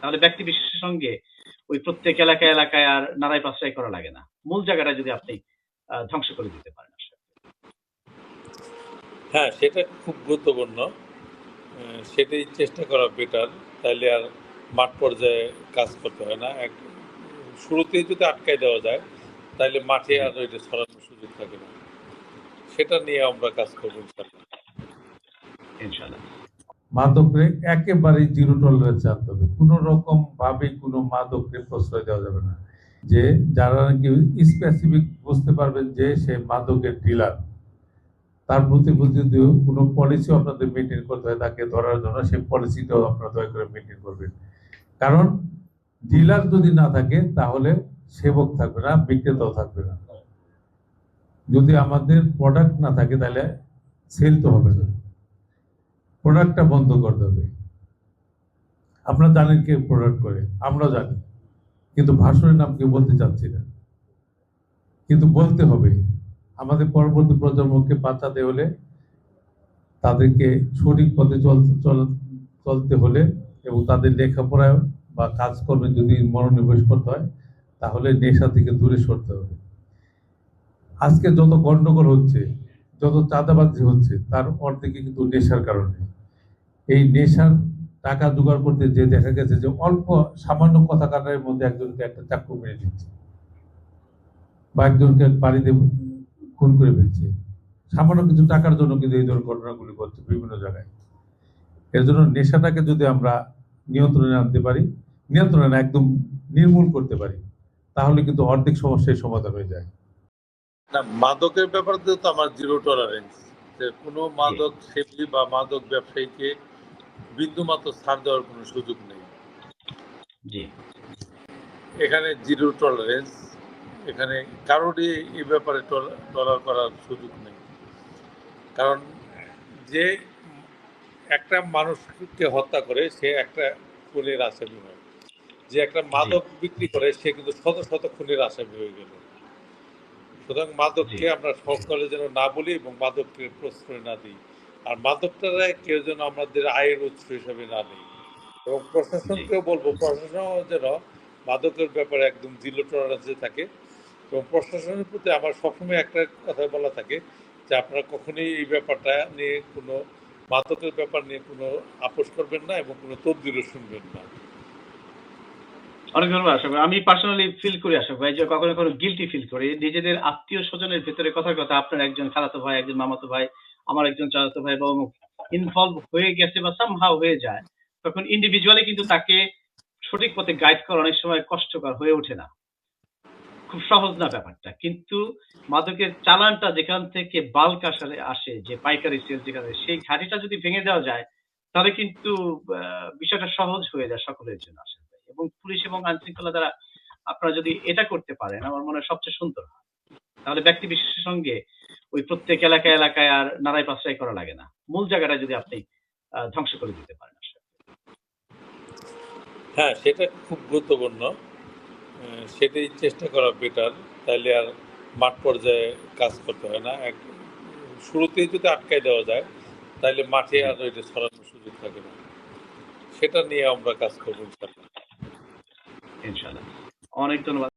তাহলে ব্যক্তি বিশেষের সঙ্গে ওই প্রত্যেক এলাকায় এলাকায় আর নাড়াই পাঁচড়াই করা লাগে না। মূল জায়গাটা যদি আপনি ধ্বংস করে দিতে পারেন আসলে। হ্যাঁ, সেটা খুব গুরুত্বপূর্ণ। সেটাই চেষ্টা করা বেটার। তাইলে আর মাঠ পর্যায়ে কাজ করতে হয় না। শুরুতেই যদি আটকায় দেওয়া যায় তাহলে মাঠে আর ওইটা ছড়ানোর সুযোগ থাকে না। সেটা নিয়ে আমরা কাজ করবো ইনশাআল্লাহ। মাদকরে একেবারেই জিরো টলারেন্স আনতে হবে। কোনো রকম ভাবে কোনো মাদককে প্রশ্রয় দেওয়া যাবে না। যে যারা নাকি স্পেসিফিক বুঝতে পারবেন যে সে মাদকের ডিলার, তার প্রতি যদি কোনো পলিসি আপনাদের মেনটেন করতে হয় তাকে ধরার জন্য, সেই পলিসিটাও আপনারা দয়া করে মেনটেন করবেন। কারণ ডিলার যদি না থাকে তাহলে সেবক থাকবে না, বিক্রেতাও থাকবে না। যদি আমাদের প্রোডাক্ট না থাকে তাহলে সেল তো হবে না, প্রোডাক্টটা বন্ধ করতে হবে। আপনারা জানেন কে প্রোডাক্ট করে, আমরা জানি, কিন্তু ভাষণের নাম কেউ বলতে চাচ্ছি না, কিন্তু বলতে হবে। আমাদের পরবর্তী প্রজন্মকে বাঁচাতে হলে, তাদেরকে সঠিক পথে চলতে হলে এবং তাদের লেখাপড়ায় বা কাজকর্মে যদি মনোনিবেশ করতে হয় তাহলে নেশা থেকে দূরে সরতে হবে। আজকে যত গন্ডগোল হচ্ছে, যত চাঁদাবাজি হচ্ছে, তার অর্ধেকে কিন্তু নেশার কারণে। এই নেশার টাকা জোগাড় করতে যে দেখা গেছে যে অল্প সামান্য কথা কাটারের মধ্যে একজনকে একটা চাকু মেরে দিচ্ছে বা একজনকে বাড়িতে খুন করে ফেলছে, সামান্য কিছু টাকার জন্য কিন্তু এই ধরনের ঘটনাগুলি ঘটছে বিভিন্ন জায়গায়। এর জন্য নেশাটাকে যদি আমরা নিয়ন্ত্রণে আনতে পারি, নিয়ন্ত্রণে একদম নির্মূল করতে পারি, তাহলে কিন্তু অর্ধেক সমস্যার সমাধান হয়ে যায়। না, মাদকের ব্যাপারে তো আমার জিরো টলারেন্স। যে কোনো মাদক সেবী বা মাদক ব্যবসায়ীকে বিন্দুমাত্র ছাড় দেওয়ার কোনো সুযোগ নেই। এখানে জিরো টলারেন্স, এখানে কারোরই এই ব্যাপারে টলার করার সুযোগ নেই। কারণ যে একটা মানুষকে হত্যা করে সে একটা খুনের আসামি হয়, যে একটা মাদক বিক্রি করে সে কিন্তু শত শত খুনের আসামি হয়ে গেল। সুতরাং মাদককে আমরা সকলে যেন না বলি এবং মাদককে প্রশ্রয় না দিই, আর মাদকটারা কেউ যেন আমাদের আয়ের উৎস হিসেবে না নেই। এবং প্রশাসনকেও বলবো, প্রশাসনও যেন মাদকের ব্যাপারে একদম জিরো টলারেন্সে থাকে। এবং প্রশাসনের প্রতি আমার সবসময় একটা কথা বলা থাকে যে আপনারা কখনোই এই ব্যাপারটা নিয়ে কোনো মাদকের ব্যাপার নিয়ে কোনো আপোষ করবেন না এবং কোনো তদবিরও শুনবেন না। অনেক ধন্যবাদ আশা করি। আমি পার্সোনালি ফিল করি আশা ভাই যে কখনো কখনো গিলটি ফিল করি নিজেদের আত্মীয় স্বজনের ভেতরে কথার কথা আপনার একজন খালাতো ভাই, একজন মামাতো ভাই, আমার একজন চাচাতো ভাই বা ইনভলভ হয়ে গেছে বা সামহাও হয়ে যায়, তখন ইন্ডিভিজুয়ালি কিন্তু তাকে সঠিক পথে গাইড করা অনেক সময় কষ্টকর হয়ে ওঠে না, খুব সহজ না ব্যাপারটা। কিন্তু মাদকের চালানটা যেখান থেকে বাল্ক আসলে আসে, যে পাইকারি সেল যেখানে, সেই ঘাটিটা যদি ভেঙে দেওয়া যায় তাহলে কিন্তু বিষয়টা সহজ হয়ে যায় সকলের জন্য আসলে। এবং পুলিশ এবং আইন শৃঙ্খলা দ্বারা আপনারা যদি এটা করতে পারেন আমার মনে হয় সবচেয়ে সুন্দর হয়। তাহলে ব্যক্তি বিশেষের সঙ্গে ওই প্রত্যেক এলাকায় এলাকায় আর নাড়াই পাঁচড়াই করা লাগে না। মূল জায়গাটা যদি আপনি ধ্বংস করে দিতে পারেন আসলে। হ্যাঁ, সেটা খুব গুরুত্বপূর্ণ। সেটাই চেষ্টা করা বেটার। তাইলে আর মাঠ পর্যায়ে কাজ করতে হয় না। শুরুতেই যদি আটকায় দেওয়া যায় তাহলে মাঠে আর ওইটা ছড়ানোর সুযোগ থাকে না। সেটা নিয়ে আমরা কাজ করবো ইনশাআল্লাহ। ইনশাআল্লাহ। অনেক ধন্যবাদ।